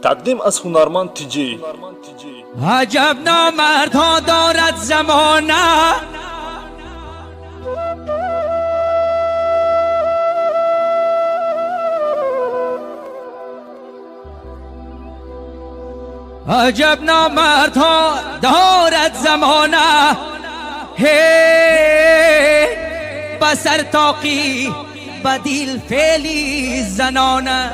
تقدیم از هنرمند تیجی. عجب نامردها دارد زمانه، عجب نامردها دارد زمانه. هی بسر تاقی بدیل فعلی زنانه.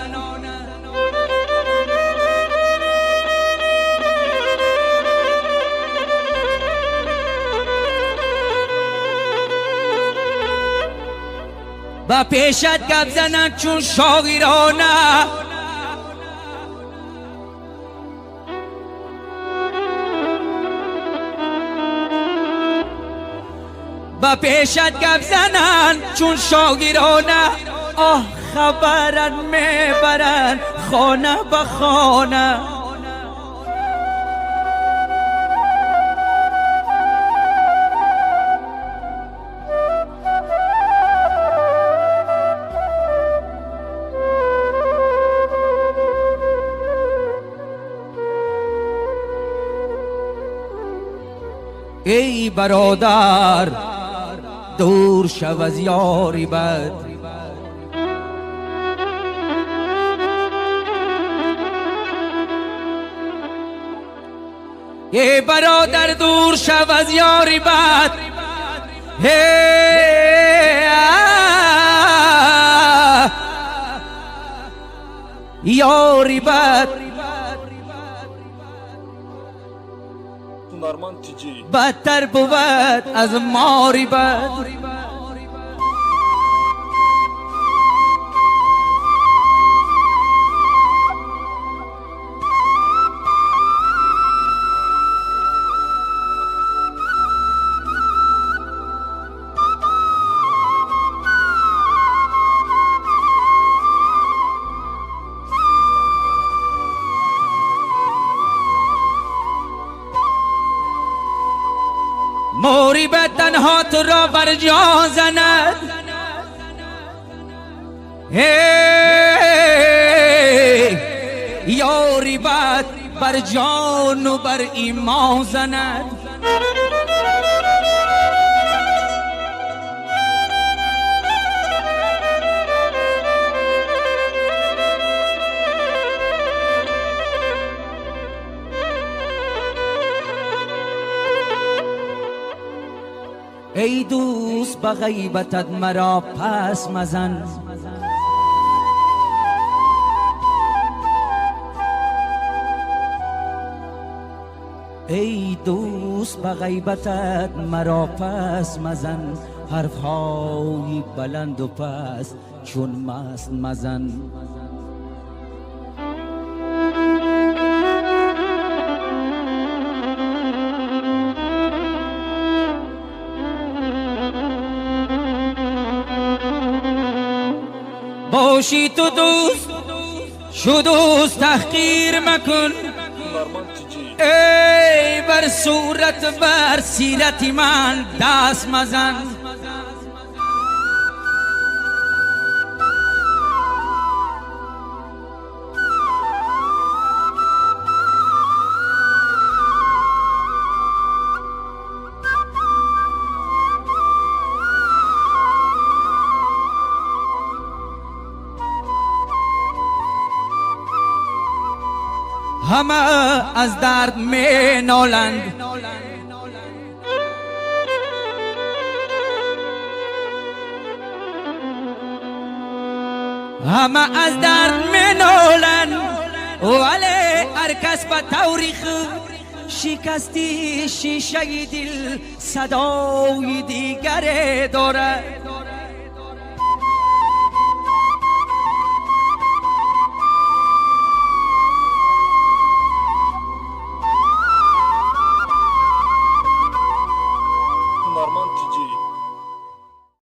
با پیشت گپ زنند چون شاگیرانه، با پیشت گپ زنند چون شاگیرانه. آه خبرن میبرن خانه به خانه. ای برادر دور شو از یاری بد، ای برادر دور شو از یاری بد. یاری بد هنرمند تیجی. بدتر بود از ماری بد. موری به تنها تو را بر جا زند، یاری بد بر جان و بر ایمان زند. ای دوست به غیبتت مرا پس مزن، ای دوست به غیبتت مرا پس مزن. حرفهای بلند و پس چون مست مزن. باشی تو دوست شو دوست تحقیر مکن. ای بر صورت بر سیرت من دست مزن. همه از درد می نالند، همه از درد می نالند، ولی هر کس به تاریخ شکستی شیشه دل صدای دیگر دارد.